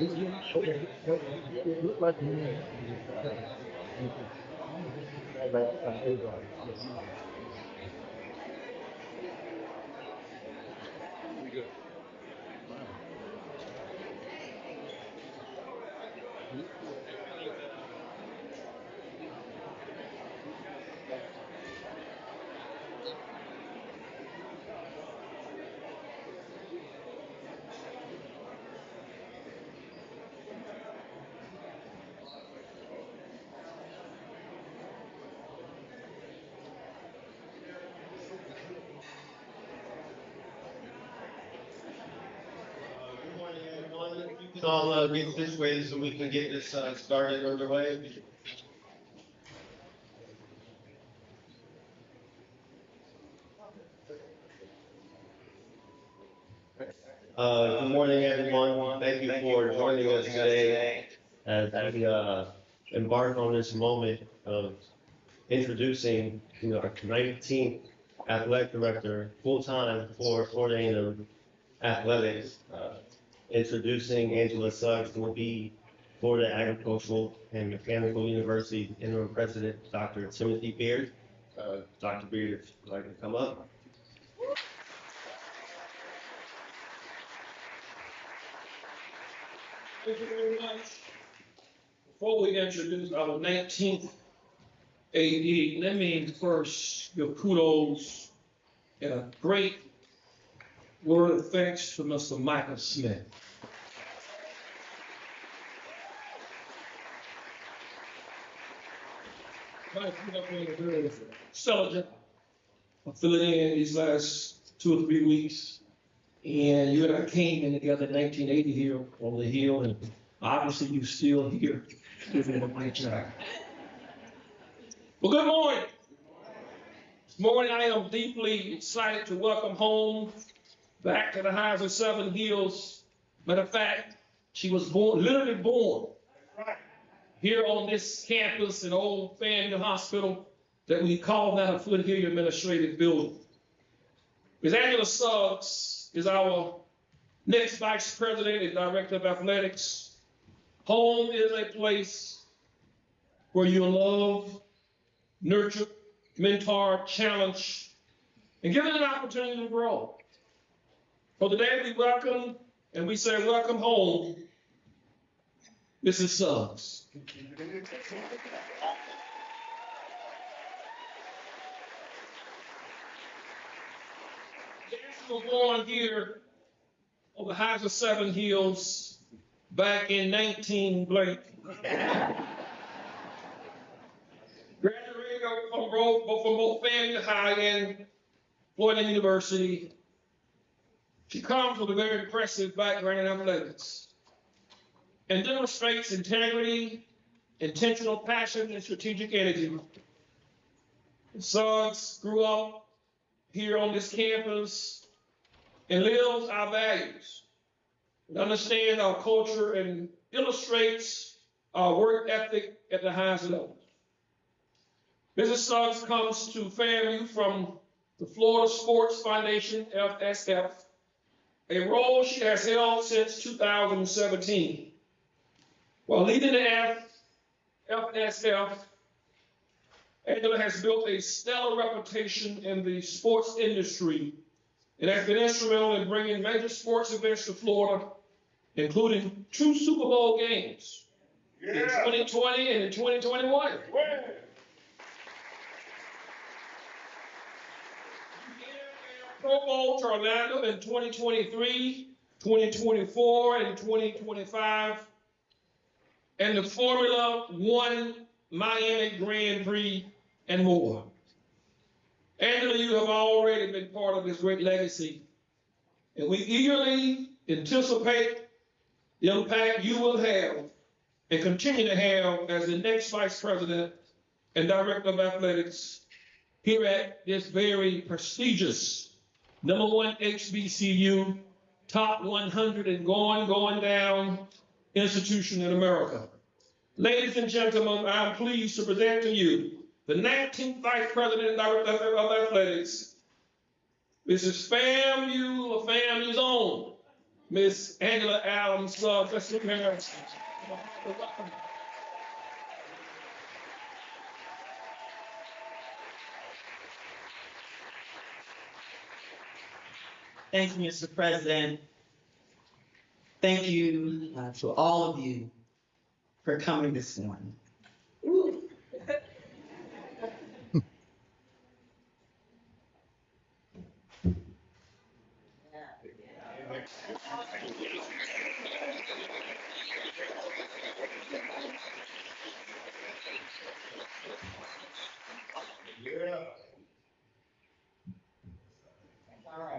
Good morning, everyone. If you can all get situated so we can get this started underway. Good morning, everyone. Thank you for joining us today as we embark on this moment of introducing our 19th athletic director full-time for Florida A&M Athletics. Introducing Angela Suggs, who will be Florida Agricultural and Mechanical University interim president, Dr. Timothy Beard. Dr. Beard, if you'd like to come up. Thank you very much. Before we introduce our 19th AD, let me first give kudos and a great word of thanks to Mr. Michael Smith. Mike, you have been a very stellar job of filling in these last 2 or 3 weeks. And you and I came in together in 1980 here on the Hill, and obviously you're still here doing a great job. Well, good morning. This morning I am deeply excited to welcome home back to the highs of Seven Hills. Matter of fact, she was literally born here on this campus in old FAMU hospital that we call now the Foothill Administrative Building. Ms. Angela Suggs is our next vice president and director of athletics. Home is a place where you love, nurture, mentor, challenge, and given an opportunity to grow. So today we welcome and we say welcome home, Mrs. Suggs. She was born here on the highs of Seven Hills back in 19 blank. Graduated from both FAMU High and Florida University. She comes with a very impressive background in athletics and demonstrates integrity, intentional passion, and strategic energy. Suggs grew up here on this campus and lives our values, and understands our culture and illustrates our work ethic at the highest level. Mrs. Suggs comes to FAMU from the Florida Sports Foundation, FSF, a role she has held since 2017. While leading the FSF, Angela has built a stellar reputation in the sports industry and has been instrumental in bringing major sports events to Florida, including 2 Super Bowl games in 2020 and in 2021. Pro Bowl to Orlando in 2023, 2024, and 2025, and the Formula One Miami Grand Prix, and more. Angela, you have already been part of this great legacy, and we eagerly anticipate the impact you will have and continue to have as the next Vice President and Director of Athletics here at this very prestigious #1 HBCU, top 100 and going down institution in America. Ladies and gentlemen, I'm pleased to present to you the 19th Vice President and Director of Athletics. This is FAMU's own, Miss Angela Adams Suggs. Let's give her. Thank you, Mr. President. Thank you to all of you for coming this morning.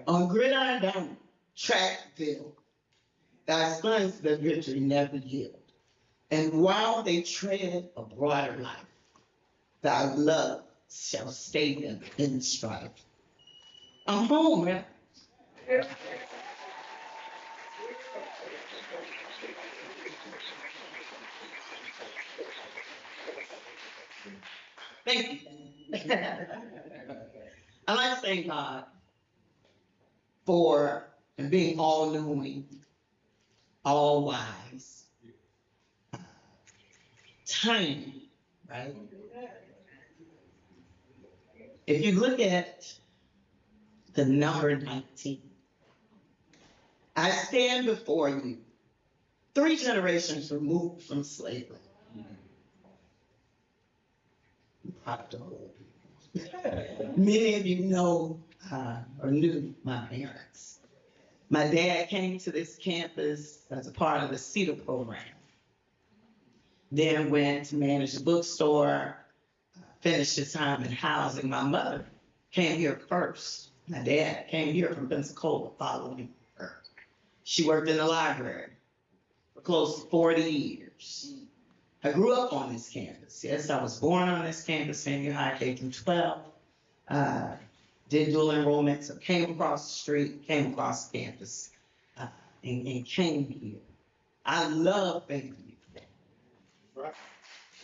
On Gridiron Down, Trackville, thy sons the victory never yield. And while they tread a broader life, thy love shall stay them in strife. I'm home, man. Thank you. I like to thank God for being all knowing, all wise, timing, right? If you look at the number 19, I stand before you, 3 generations removed from slavery. Many of you know or knew my parents. My dad came to this campus as a part of the CETA program. Then went to manage the bookstore, finished his time in housing. My mother came here first. My dad came here from Pensacola following her. She worked in the library for close to 40 years. I grew up on this campus. Yes, I was born on this campus, FAMU High K through 12. Did dual enrollment, so came across the street, came across the campus, and came here. I love FAMU.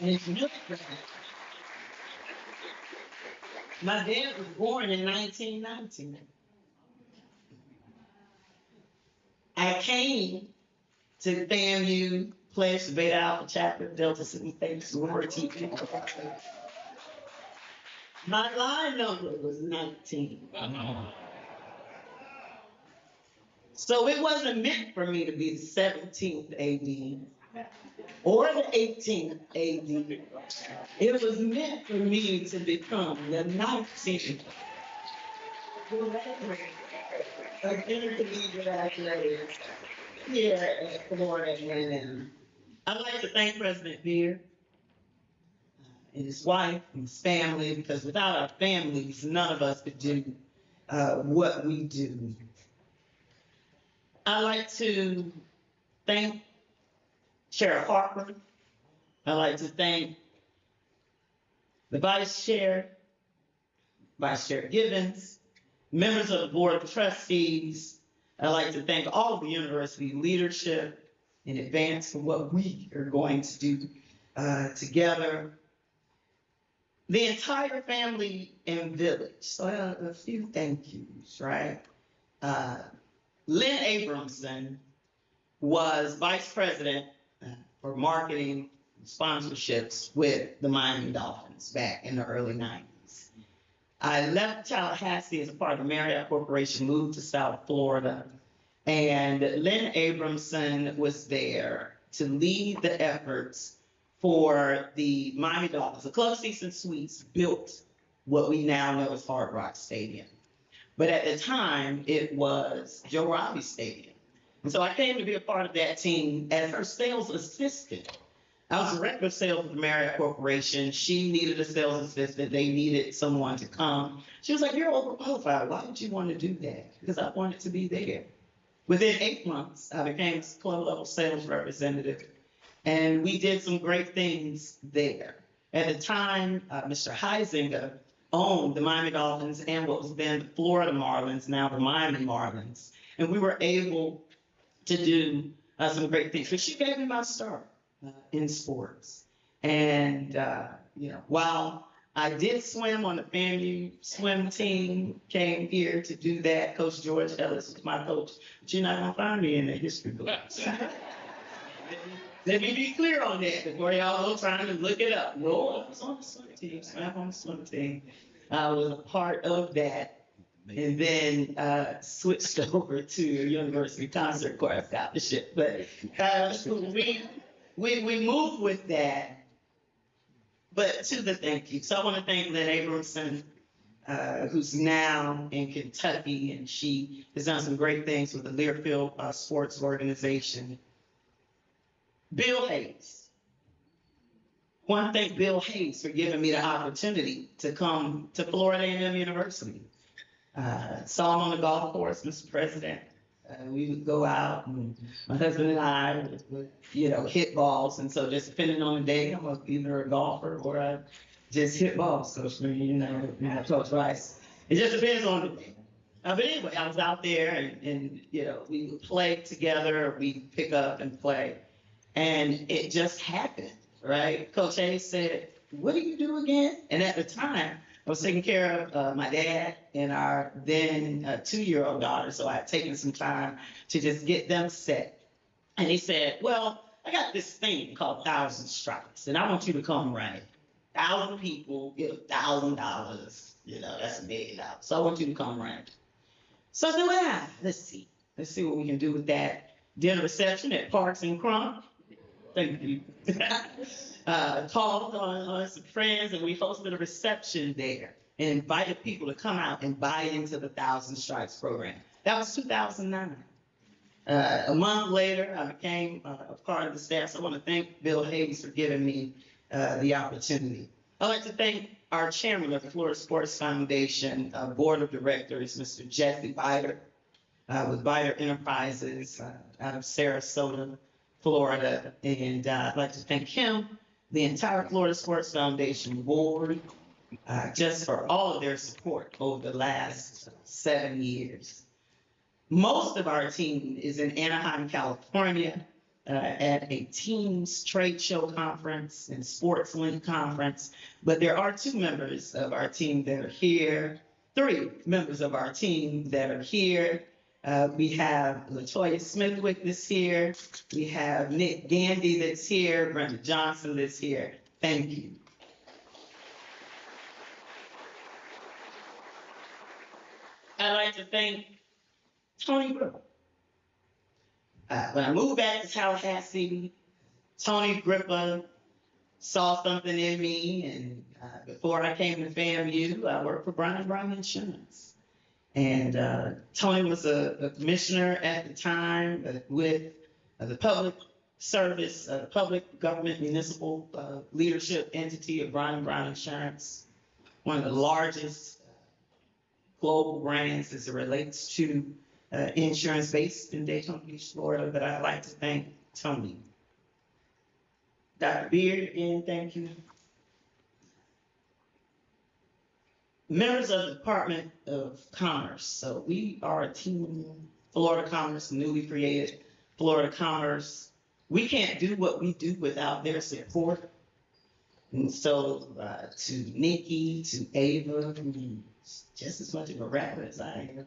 And it's really great. My dad was born in 1919. I came to FAMU, pledged Beta Alpha Chapter, Delta Sigma Theta Sorority. My line number was 19. So it wasn't meant for me to be the 17th AD or the 18th AD. It was meant for me to become the 19th intercollegiate athlete here at Florida A&M. I'd like to thank President Beer and his wife and his family, because without our families, none of us could do what we do. I'd like to thank Sheriff Harper. I'd like to thank the Vice Chair, Vice Chair Gibbons, members of the Board of Trustees. I'd like to thank all of the university leadership in advance for what we are going to do together. The entire family and village. So a few thank yous, right? Lynn Abramson was vice president for marketing sponsorships with the Miami Dolphins back in the early 90s. I left Tallahassee as a part of the Marriott Corporation, moved to South Florida, and Lynn Abramson was there to lead the efforts for the Miami Dolphins. The Club Seats and Suites built what we now know as Hard Rock Stadium. But at the time, it was Joe Robbie Stadium. And so I came to be a part of that team as her sales assistant. I was director of sales with the Marriott Corporation. She needed a sales assistant. They needed someone to come. She was like, "You're overqualified. Why did you want to do that?" Because I wanted to be there. Within 8 months, I became club level sales representative. And we did some great things there. At the time, Mr. Heisinger owned the Miami Dolphins and what was then the Florida Marlins, now the Miami Marlins. And we were able to do some great things. But she gave me my start in sports. And, while I did swim on the FAMU swim team, came here to do that. Coach George Ellis was my coach, but you're not gonna find me in the history books. Let me be clear on that before y'all go trying to look it up. No, I was on the swim team, swam on the swim team. I was a part of that, and then switched over to a university concert choir scholarship. But we moved with that. But to the thank you. So I want to thank Lynn Abramson, who's now in Kentucky, and she has done some great things with the Learfield Sports Organization. Bill Hayes. I want to thank Bill Hayes for giving me the opportunity to come to Florida A&M University. Saw him on the golf course, Mr. President. We would go out, and my husband and I would, hit balls. And so just depending on the day, I'm either a golfer or I just hit balls, Coach Green, Coach Rice. It just depends on the day. But anyway, I was out there, and we would play together. We'd pick up and play. And it just happened, right? Coach Hayes said, "What do you do again?" And at the time, I was taking care of my dad and our then 2-year-old daughter, so I had taken some time to just get them set. And he said, "Well, I got this thing called 1,000 Strikes, and I want you to come run it. 1,000 people get $1,000. That's $1 million. So I want you to come run it." So I said, "Well, let's see what we can do with that." Dinner reception at Parks and Crump. Thank you. Called on some friends, and we hosted a reception there and invited people to come out and buy into the 1,000 Strikes program. That was 2009. A month later, I became a part of the staff. So I want to thank Bill Hayes for giving me the opportunity. I'd like to thank our chairman of the Florida Sports Foundation Board of Directors, Mr. Jesse Bider, with Bider Enterprises out of Sarasota, Florida. And I'd like to thank him, the entire Florida Sports Foundation board, just for all of their support over the last 7 years. Most of our team is in Anaheim, California, at a Teams trade show conference and Sports Link conference. But there are 2 members of our team that are here, 3 members of our team that are here. We have LaToya Smithwick that's here. We have Nick Gandy that's here. Brenda Johnson that's here. Thank you. I'd like to thank Tony Gripper. When I moved back to Tallahassee, Tony Gripper saw something in me, and before I came to FAMU, I worked for Brown Insurance. And Tony was a commissioner at the time with the public service, the public government municipal leadership entity of Brown Insurance, one of the largest global brands as it relates to insurance based in Daytona Beach, Florida. But I'd like to thank Tony. Dr. Beard, again, thank you. Members of the Department of Commerce. So we are a team, Florida Commerce, newly created Florida Commerce. We can't do what we do without their support. And so to Nikki, to Ava, who's just as much of a rapper as I am,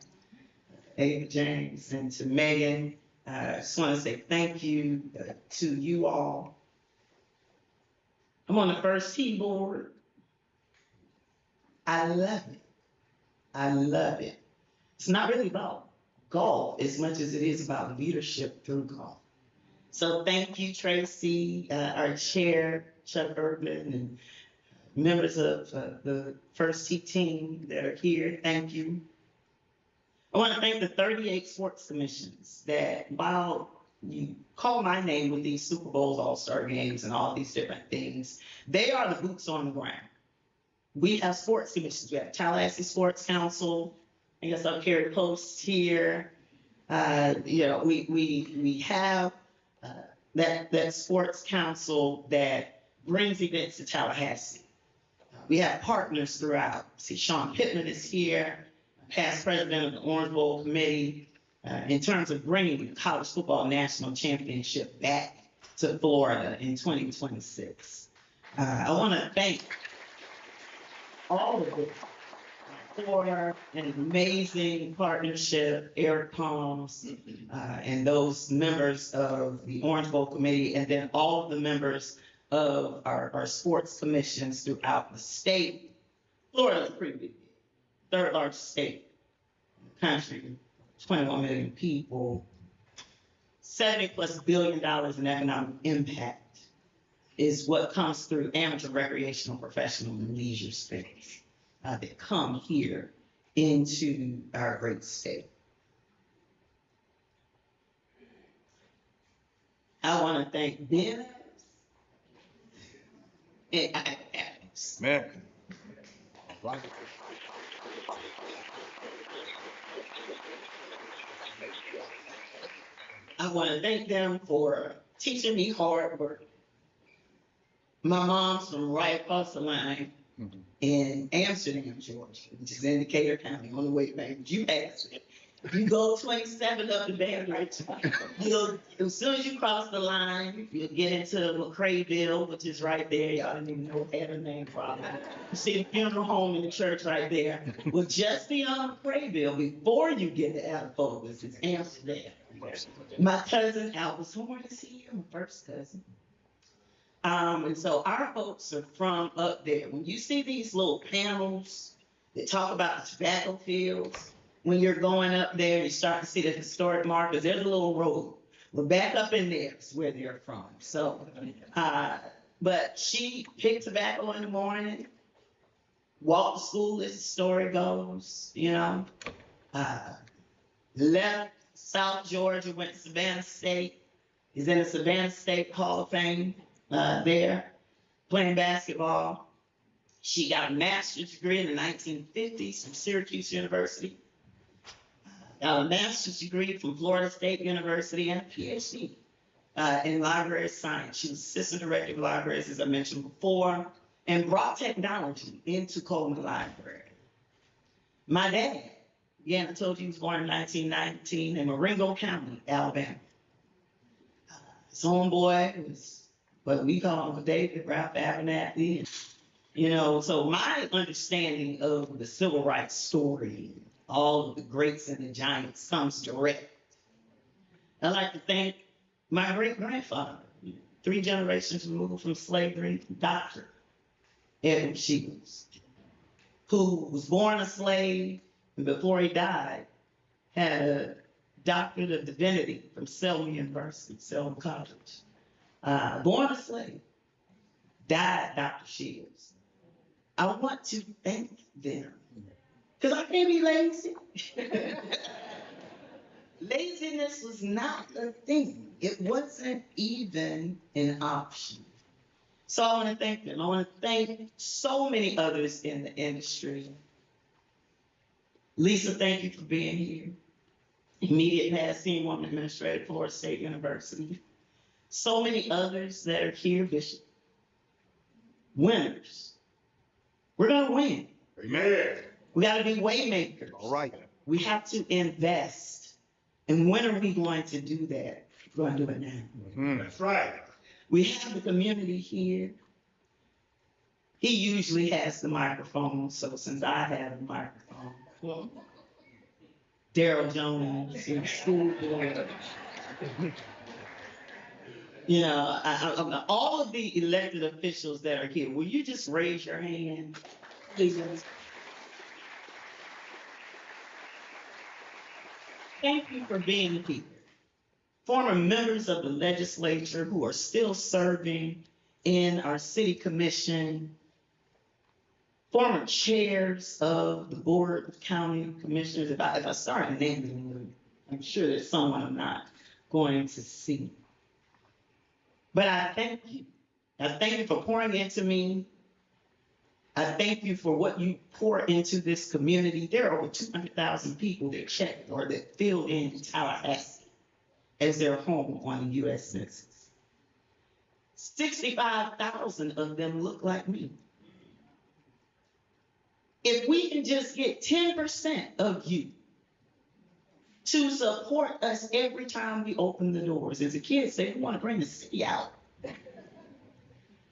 Ava James, and to Megan, I just want to say thank you to you all. I'm on the first tee board. I love it. I love it. It's not really about golf as much as it is about leadership through golf. So thank you, Tracy, our chair, Chuck Urban, and members of the first tee team that are here. Thank you. I want to thank the 38 sports commissions that, while you call my name with these Super Bowls, All-Star games, and all these different things, they are the boots on the ground. We have sports commissions. We have Tallahassee Sports Council. I guess I'll carry posts here. We have that sports council that brings events to Tallahassee. We have partners throughout. See, Sean Pittman is here, past president of the Orange Bowl Committee, in terms of bringing the college football national championship back to Florida in 2026. I want to thank all of it for an amazing partnership, Eric Palms, and those members of the Orange Bowl Committee, and then all of the members of our sports commissions throughout the state. Florida's pretty big, third largest state in the country, 21 million people, $70+ billion in economic impact is what comes through amateur, recreational, professional, and leisure space that come here into our great state. I want to thank Ben and Alex. Man. I want to thank them for teaching me hard work. My mom's from right across the line in Amsterdam, Georgia, which is in Decatur County on the way back. You pass it. If you go 27 up the Baton Rouge, as soon as you cross the line, you'll get into McCrayville, which is right there. Y'all didn't even know it had a name probably. You see the funeral home and the church right there. Well, just beyond McCrayville, before you get to Alphaville, is Amsterdam. My cousin Albus Horn is here, my first cousin. And so our folks are from up there. When you see these little panels that talk about the tobacco fields, when you're going up there, you start to see the historic markers. There's a little road. We're back up in there is where they're from. So, but she picked tobacco in the morning, walked to school as the story goes, you know. Left South Georgia, went to Savannah State. Is in the Savannah State Hall of Fame there, playing basketball. She got a master's degree in the 1950s from Syracuse University. Got a master's degree from Florida State University and a PhD in library science. She was assistant director of libraries, as I mentioned before, and brought technology into Coleman Library. My dad, again, I told you he was born in 1919 in Marengo County, Alabama. His homeboy was what we call him David Ralph Abernathy. You know, so my understanding of the civil rights story, all of the greats and the giants, comes direct. I'd like to thank my great-grandfather, 3 generations removed from slavery, Dr. Edward Shields, who was born a slave, and before he died, had a doctorate of divinity from Selma University, Selma College. Born a slave, died Dr. Shields. I want to thank them, because I can't be lazy. Laziness was not a thing. It wasn't even an option. So I want to thank them. I want to thank so many others in the industry. Lisa, thank you for being here. Immediate past senior woman administrator, Florida State University. So many others that are here, Bishop. Winners. We're going to win. Amen. We got to be way makers. All right. We have to invest. And when are we going to do that? We're going to do it now. That's right. We have the community here. He usually has the microphone, so since I have the microphone, Daryl Jones, in school board. You know, all of the elected officials that are here, will you just raise your hand, please? Thank you for being here. Former members of the legislature who are still serving in our city commission, former chairs of the board of county commissioners. If I start naming them, I'm sure there's someone I'm not going to see. But I thank you. I thank you for pouring into me. I thank you for what you pour into this community. There are over 200,000 people that checked or that filled in Tallahassee as their home on the U.S. Census. 65,000 of them look like me. If we can just get 10% of you to support us every time we open the doors. As the kids say, we want to bring the city out.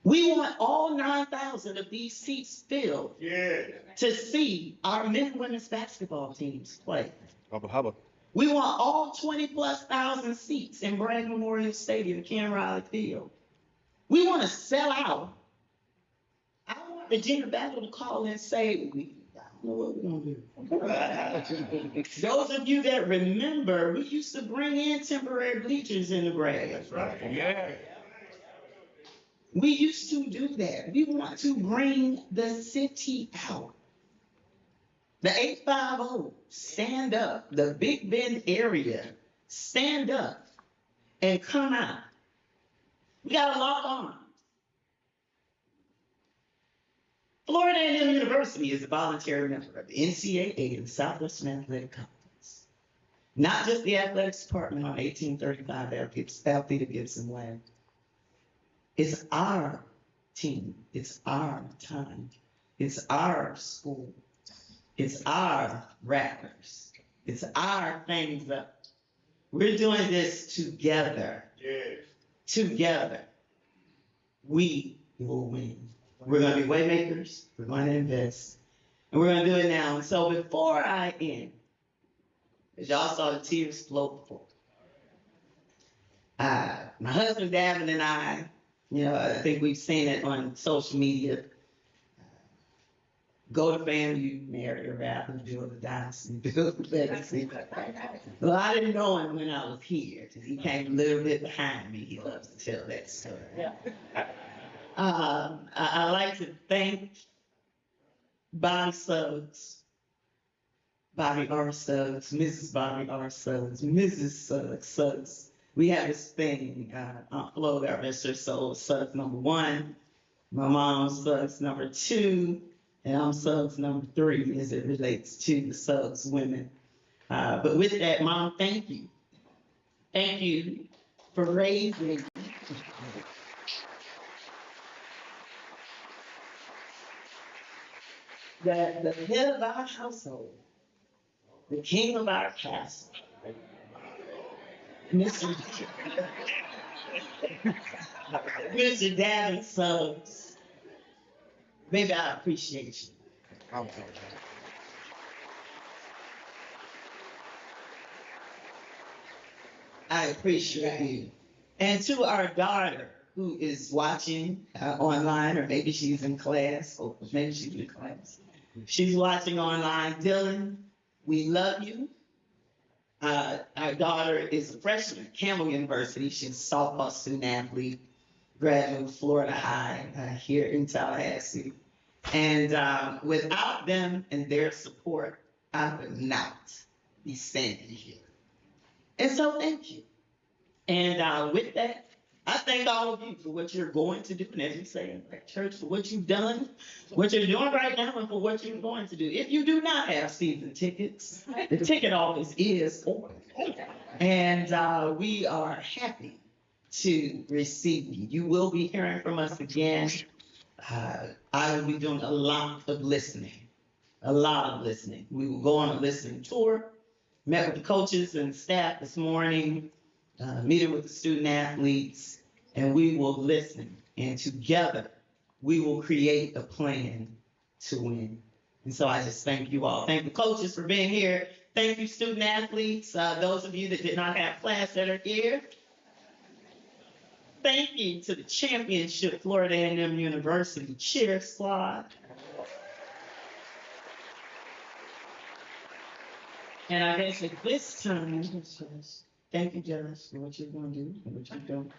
We want all 9,000 of these seats filled to see our men and women's basketball teams play. We want all 20+ thousand seats in Bragg Memorial Stadium, Ken Riley Field. We want to sell out. I want Virginia Battle to call and say, I don't know what we're going to do. Those of you that remember, we used to bring in temporary bleachers in the Bragg. That's right. Yeah. We used to do that. We want to bring the city out. The 850, stand up. The Big Bend area, stand up and come out. We got to lock arms. Florida A&M University is a voluntary member of the NCAA and the Southwestern Athletic Conference. Not just the athletics department on 1835 Althea Gibson Way. It's our team. It's our time. It's our school. It's our rappers. It's our things up. We're doing this together. Yes. Together. We will win. We're going to be waymakers. We're going to invest. And we're going to do it now. And so before I end, as y'all saw the tears flow before, my husband, Davin, and I, I think we've seen it on social media, go to FAMU, marry a rapper, build a dynasty, build a legacy. Well, I didn't know him when I was here, because he came a little bit behind me. He loves to tell that story. I like to thank Bobby Suggs, Bobby R. Suggs, Mrs. Bobby R. Suggs, Mrs. Suggs. We have this thing, Aunt Flo, God rest her soul, Suggs #1, my mom Suggs #2, and I'm Suggs #3 as it relates to the Suggs women. But with that, Mom, thank you. Thank you for raising me. The head of our household, the king of our castle, Mr. Davin Suggs. Baby, I appreciate you. I appreciate you. And to our daughter, who is watching online, or maybe she's in class, or maybe she's in class. She's watching online. Dylan, we love you. Our daughter is a freshman at Campbell University. She's a softball student athlete, graduate of Florida High here in Tallahassee. And without them and their support, I would not be standing here. And so thank you. And with that, I thank all of you for what you're going to do, and as we say in the church, for what you've done, what you're doing right now, and for what you're going to do. If you do not have season tickets, the ticket office is open. And we are happy to receive you. You will be hearing from us again. I will be doing a lot of listening. A lot of listening. We will go on a listening tour. Met with the coaches and staff this morning, meeting with the student athletes, and we will listen. And together, we will create a plan to win. And so I just thank you all. Thank the coaches for being here. Thank you, student athletes, those of you that did not have class that are here. Thank you to the championship Florida A&M University cheer squad. And I guess at this time, thank you, Janice, for what you're going to do and what you're doing.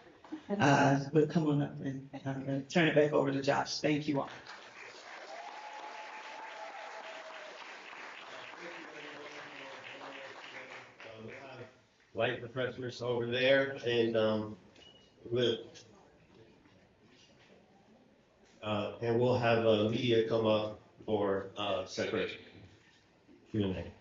But come on up and I'm going to turn it back over to Josh. Thank you all. Light refreshments over there, and we'll have media come up for separate Q&A.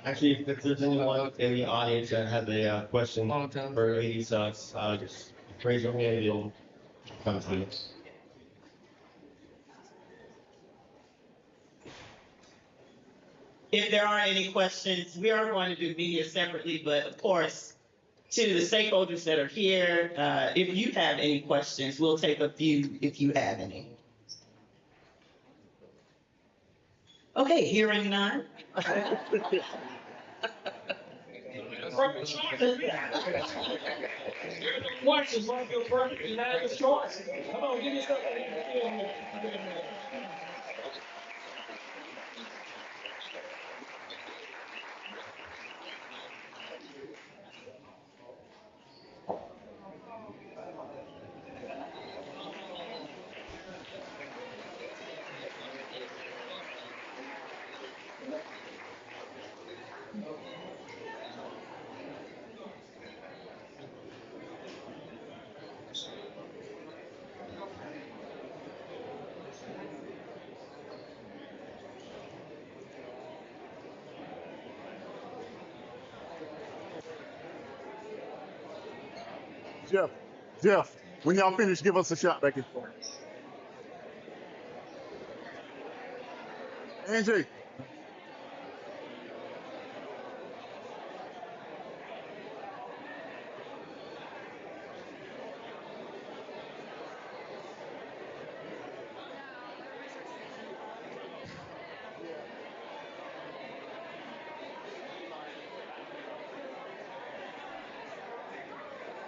Actually, if there's anyone in the audience that has a question for AD Suggs, just raise your hand and you'll come to you. if there are any questions, we are going to do media separately, but of course, to the stakeholders that are here, if you have any questions, we'll take a few if you have any. Okay, hearing none. Perfect choice. There's no questions, like your perfect unanimous choice. Come on, give me something. Jeff, when y'all finish, give us a shot back here. Angie.